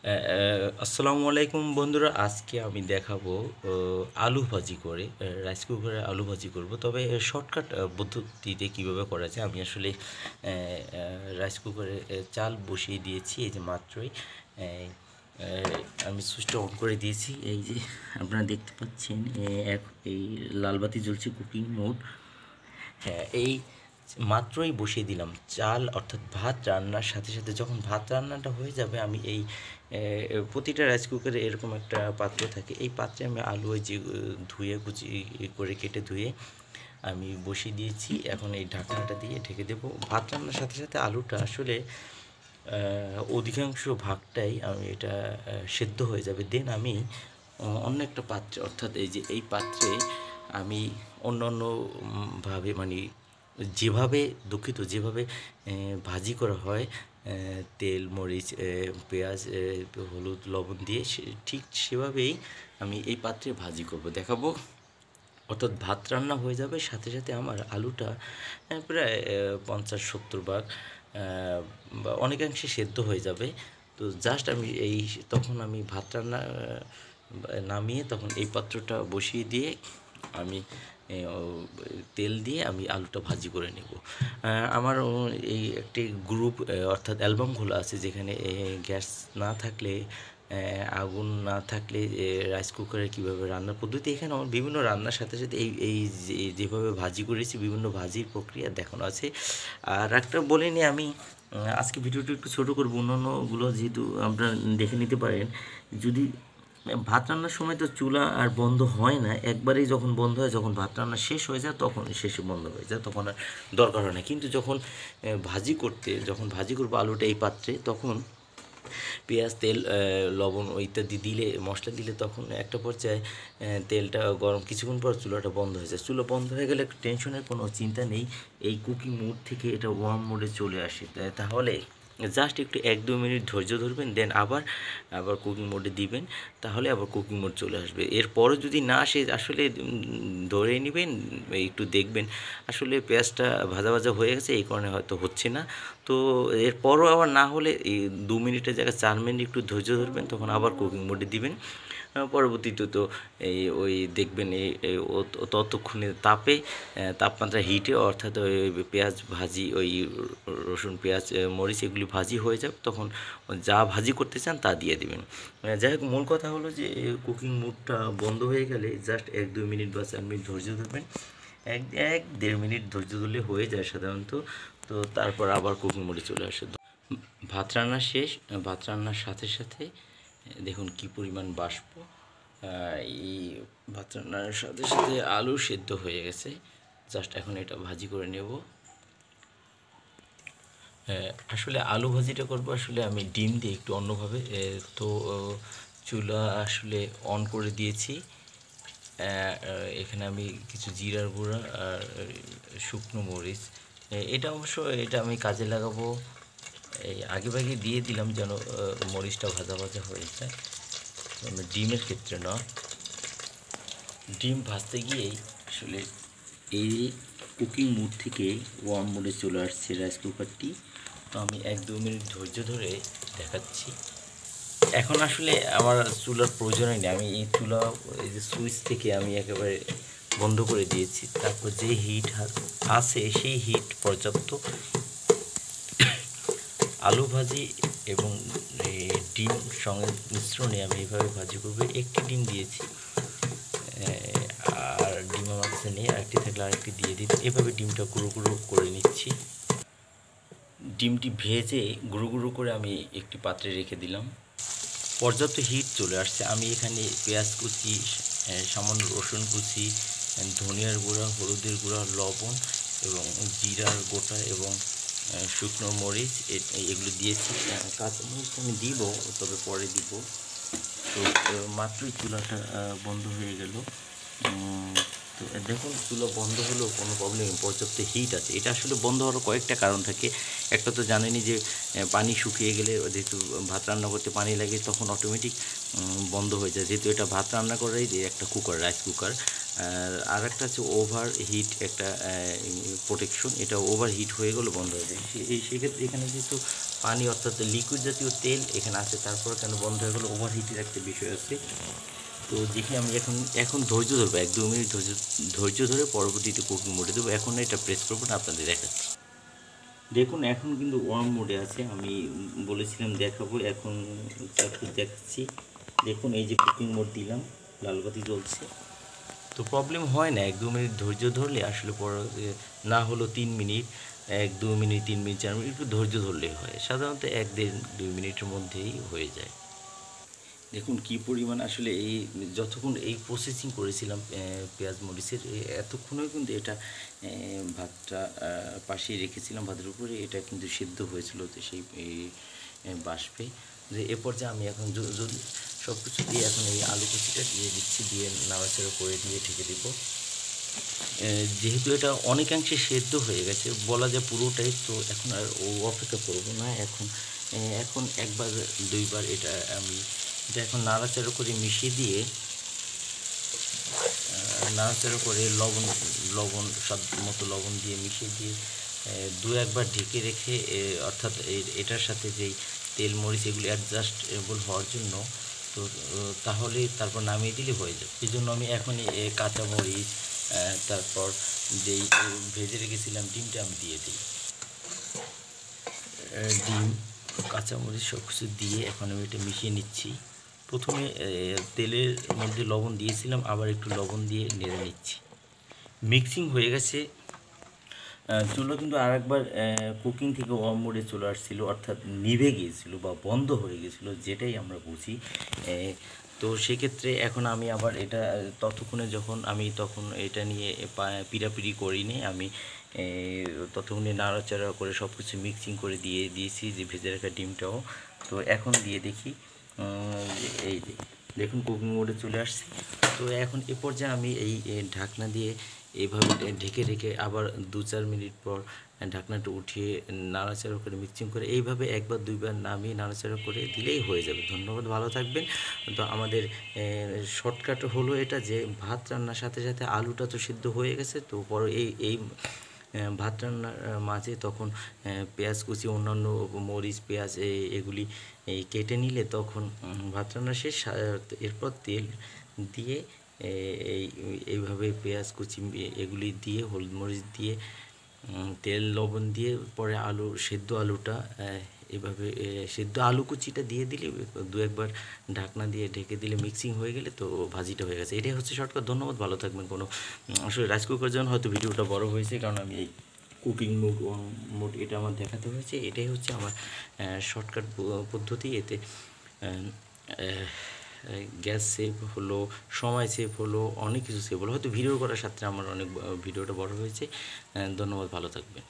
আসসালামু আলাইকুম বন্ধুরা, আজকে আমি দেখাবো আলু ভাজি করে রাইস কুকারে আলু ভাজি করব। তবে শর্টকাট পদ্ধতিতে কীভাবে করা যায়। আমি আসলে রাইস কুকারে চাল বসিয়ে দিয়েছি, এই যে মাত্রই আমি সুইচটা অন করে দিয়েছি। এই যে আপনারা দেখতে পাচ্ছেন, এক এই লাল বাতি জ্বলছে, কুকিং মোড। হ্যাঁ, এই মাত্রই বসিয়ে দিলাম চাল, অর্থাৎ ভাত রান্নার সাথে সাথে যখন ভাত রান্নাটা হয়ে যাবে, আমি এই প্রতিটা রাইস কুকারে এরকম একটা পাত্র থাকে, এই পাত্রে আমি আলু ওই যে ধুয়ে কুচি করে কেটে ধুয়ে আমি বসিয়ে দিয়েছি। এখন এই ঢাকনাটা দিয়ে ঢেকে দেবো। ভাত রান্নার সাথে সাথে আলুটা আসলে অধিকাংশ ভাগটাই আমি এটা সেদ্ধ হয়ে যাবে। দেন আমি অন্য একটা পাত্রে, অর্থাৎ এই যে এই পাত্রে আমি অন্য অন্য ভাবে মানে যেভাবে দুঃখিত যেভাবে ভাজি করা হয়, তেল মরিচ পেঁয়াজ হলুদ লবণ দিয়ে ঠিক সেভাবেই আমি এই পাত্রে ভাজি করব, দেখাবো। অর্থাৎ ভাত রান্না হয়ে যাবে, সাথে সাথে আমার আলুটা প্রায় 50-70 ভাগ বা অনেকাংশে সেদ্ধ হয়ে যাবে। তো জাস্ট আমি এই তখন আমি ভাত রান্না নামিয়ে তখন এই পাত্রটা বসিয়ে দিয়ে আমি তেল দিয়ে আমি আলুটা ভাজি করে নেব। আমার এই একটি গ্রুপ অর্থাৎ অ্যালবাম খোলা আছে, যেখানে গ্যাস না থাকলে আগুন না থাকলে রাইস কুকারে কীভাবে রান্নার পদ্ধতি, এখানে আমার বিভিন্ন রান্নার সাথে সাথে এই যেভাবে ভাজি করেছি বিভিন্ন ভাজির প্রক্রিয়া দেখানো আছে। আর একটা বলে নিই আমি, আজকে ভিডিওটা একটু ছোটো করবো, অন্যান্যগুলো যেহেতু আপনারা দেখে নিতে পারেন। যদি ভাত রান্নার সময় তো চুলা আর বন্ধ হয় না, একবারেই যখন বন্ধ হয়, যখন ভাত রান্না শেষ হয়ে যায় তখন শেষে বন্ধ হয়ে যায়, তখন আর দরকার হয় না। কিন্তু যখন যখন ভাজি করবো আলুটা এই পাত্রে, তখন পেঁয়াজ তেল লবণ ইত্যাদি দিলে, মশলা দিলে, তখন একটা পর্যায়ে তেলটা গরম, কিছুক্ষণ পর চুলাটা বন্ধ হয়ে যায়। চুলা বন্ধ হয়ে গেলে টেনশনের কোনো চিন্তা নেই, এই কুকিং মোড থেকে এটা ওয়ার্ম মোডে চলে আসে। তাহলে জাস্ট একটু 1-2 মিনিট ধৈর্য ধরবেন, দেন আবার আবার কুকিং মোডে দিবেন, তাহলে আবার কুকিং মোড চলে আসবে। এরপরও যদি না আসে, আসলে ধরে নেবেন, একটু দেখবেন আসলে পেঁয়াজটা ভাজা ভাজা হয়ে গেছে, এই কারণে হয়তো হচ্ছে না। তো এরপরও আবার না হলে এই 2 মিনিটের জায়গায় 4 মিনিট একটু ধৈর্য ধরবেন, তখন আবার কুকিং মোডে দিবেন। পরবর্তীতে তো এই ওই দেখবেন ততক্ষণে তাপমাত্রা হিটে, অর্থাৎ ওই পেঁয়াজ ভাজি, ওই রসুন পেঁয়াজ মরিচ এগুলি ভাজি হয়ে যাবে, তখন যা ভাজি করতে চান তা দিয়ে দিবেন। যাই হোক, মূল কথা হলো যে কুকিং মোডটা বন্ধ হয়ে গেলে জাস্ট 1-2 মিনিট বা 4 মিনিট ধৈর্য ধরবেন। 1-1.5 মিনিট ধৈর্য ধরলে হয়ে যায় সাধারণত। তো তারপর আবার কুকিং মোডে চলে আসে। ভাত রান্না শেষ। ভাত রান্নার সাথে সাথে দেখুন কি পরিমাণ বাষ্প। এই ভাত রান্নার সাথে সাথে আলু সেদ্ধ হয়ে গেছে। জাস্ট এখন এটা ভাজি করে নেব। আসলে আলু ভাজিটা করবো আসলে আমি ডিম দিয়ে একটু অন্যভাবে। তো চুলা আসলে অন করে দিয়েছি। এখানে আমি কিছু জিরার গুঁড়া আর শুকনো মরিচ, এটা আমি কাজে লাগাবো। এই আগেভাগে দিয়ে দিলাম যেন মরিচটা ভাজা ভাজা হয়ে যায়। ডিমের ক্ষেত্রে না, ডিম ভাজতে গিয়েই আসলে এই কুকিং মোড থেকে ওয়ার্ম মোডে চলে আসছে রাইস কুকারটি। তো আমি 1-2 মিনিট ধৈর্য ধরে দেখাচ্ছি। এখন আসলে আমার চুলার প্রয়োজনই নেই, আমি এই চুলা এই যে সুইচ থেকে আমি একেবারে বন্ধ করে দিয়েছি। তারপর যে হিট আছে সেই হিট পর্যাপ্ত। আলু ভাজি এবং ডিম মিশ্রণে আমি এইভাবে ভাজি করবো। একটি ডিম দিয়েছি, আর ডিম আমার কাছে নেই, আরেকটি থাকলে আরেকটি দিয়ে দিই। এভাবে ডিমটা গুঁড়ো গুঁড়ো করে নিচ্ছি। ডিমটি ভেজে গুঁড়ো গুঁড়ো করে আমি একটি পাত্রে রেখে দিলাম। পর্যাপ্ত হিট চলে আসছে। আমি এখানে পেঁয়াজ কুচি, সামান্য রসুন কুচি, ধনিয়ার গুঁড়া, হলুদের গুঁড়া, লবণ এবং জিরার গোটা এবং শুকনো মরিচ এগুলো দিয়েছি। কাঁচামরিচ আমি দিব, তবে পরে দিব। তো মাত্রই চুলাটা বন্ধ হয়ে গেল। তো দেখুন, চুলা বন্ধ হলেও কোনো প্রবলেম নেই, পর্যাপ্ত হিট আছে। এটা আসলে বন্ধ হওয়ার কয়েকটা কারণ থাকে। একটা তো জানেনই যে পানি শুকিয়ে গেলে, যেহেতু ভাত রান্না করতে পানি লাগে, তখন অটোমেটিক বন্ধ হয়ে যায়। যেহেতু এটা ভাত রান্না করাই যে একটা কুকার, রাইস কুকার, আর একটা হচ্ছে ওভার হিট একটা প্রোটেকশন, এটা ওভার হিট হয়ে গেলে বন্ধ হয়ে যায়। সেক্ষেত্রে এখানে যেহেতু পানি অর্থাৎ লিকুইড জাতীয় তেল এখানে আছে, তারপর কেন বন্ধ হয়ে গেলো, ওভার হিটের একটা বিষয় আছে। তো দেখি আমি এখন ধৈর্য ধরবো, 1-2 মিনিট ধৈর্য ধরে পরবর্তীতে কুকিং মোডে দেবো। এখন এটা প্রেস করবো না, আপনাদের দেখাচ্ছি। দেখুন এখন কিন্তু ওয়ার্ম মোডে আছে, আমি বলেছিলাম দেখাবো, এখন একটু দেখাচ্ছি। দেখুন এই যে কুকিং মোড দিলাম, লাল বাতি জ্বলছে। তো প্রবলেম হয় না, 1-2 মিনিট ধৈর্য ধরলে আসলে না হলো 3 মিনিট, 1-2 মিনিট 3 মিনিট 4 মিনিট একটু ধৈর্য ধরলেই হয়, সাধারণত 1-1.5-2 মিনিটের মধ্যেই হয়ে যায়। দেখুন কী পরিমাণ আসলে এই যতক্ষণ এই প্রসেসিং করেছিলাম পেঁয়াজ মরিচের, এতক্ষণেও কিন্তু এটা ভাতটা পাশেই রেখেছিলাম, ভাতের উপরে এটা কিন্তু সিদ্ধ হয়েছিল, তো সেই বাষ্পে যে এ পর্যায়ে আমি এখন যদি সব কিছু দিয়ে এখন এই আলু কুচিটা দিয়ে দিচ্ছি, দিয়ে নাড়াচাড়া করে দিয়ে ঢেকে দেবো। যেহেতু এটা অনেকাংশে সেদ্ধ হয়ে গেছে বলা যায় পুরোটাই, তো এখন আর অপেক্ষা করবো না, এখন একবার দুইবার এটা আমি এটা এখন নাড়াচাড়া করে মিশিয়ে দিয়ে নাড়াচাড়া করে লবণ স্বাদ মতো লবণ দিয়ে মিশিয়ে দিয়ে 2-1বার ঢেকে রেখে অর্থাৎ এটার সাথে যেই তেল মরিচ এগুলি অ্যাডজাস্টেবল হওয়ার জন্য, তো তাহলে তারপর নামিয়ে দিলে হয়ে যাবে। এই জন্য আমি এখন কাঁচা মরিচ তারপর যেই ভেজে রেখেছিলাম ডিমটা আমি দিয়ে দিই। ডিম কাঁচামরিচ সব কিছু দিয়ে এখন আমি এটা মিশিয়ে নিচ্ছি। প্রথমে তেলের মধ্যে লবণ দিয়েছিলাম, আবার একটু লবণ দিয়ে নেড়ে নিচ্ছি। মিক্সিং হয়ে গেছে। চুলো কিন্তু আরেকবার কুকিং থেকে ওয়ার্ম মোডে চলে আসছিলো, অর্থাৎ নিভে গিয়েছিলো বা বন্ধ হয়ে গেছিলো, যেটাই আমরা বুঝি। তো সেক্ষেত্রে এখন আমি আবার এটা ততক্ষণে তখন এটা নিয়ে পিড়াপিড়ি করিনি আমি, ততক্ষণে নাড়াচাড়া করে সব কিছু মিক্সিং করে দিয়ে দিয়েছি যে ভেজে রাখা ডিমটাও। তো এখন দিয়ে দেখি এই যে দেখুন কুকিং মোডে চলে আসছে। তো এখন এ পর্যায়ে আমি এই ঢাকনা দিয়ে এইভাবে ঢেকে রেখে আবার 2-4 মিনিট পর ঢাকনাটা উঠিয়ে নাড়াচাড়া করে মিক্সিং করে এইভাবে 1-2বার নামিয়ে নাড়াচাড়া করে দিলেই হয়ে যাবে। ধন্যবাদ, ভালো থাকবেন। তো আমাদের শর্টকাট হলো এটা যে ভাত রান্নার সাথে সাথে আলুটা তো সিদ্ধ হয়ে গেছে, তো পরে এই ভাত রান্নার মাঝে তখন পেঁয়াজ কুচি অন্যান্য মরিচ পেঁয়াজ এগুলি কেটে নিলে তখন ভাত রান্না শেষ। এরপর তেল দিয়ে এইভাবে পেঁয়াজ কুচি এগুলি দিয়ে হলুদ মরিচ দিয়ে তেল লবণ দিয়ে পরে সেদ্ধ আলুটা এভাবে সেদ্ধ আলু কুচিটা দিয়ে দিলে 2-1বার ঢাকনা দিয়ে ঢেকে দিলে মিক্সিং হয়ে গেলে তো ভাজিটা হয়ে গেছে। এটাই হচ্ছে শর্টকাট। ধন্যবাদ, ভালো থাকবেন। আসলে রাইস কুকার জন্য হয়তো ভিডিওটা বড় হয়েছে, কারণ আমি এই কুকিং মোড এটা আমার দেখাতে হয়েছে। এটাই হচ্ছে আমার শর্টকাট পদ্ধতি। এতে গ্যাস সেভ হলো, সময় সেভ হলো, অনেক কিছু সেভ হলো। হয়তো ভিডিও করার সাথে আমার অনেক ভিডিওটা বড় হয়েছে। ধন্যবাদ, ভালো থাকবেন।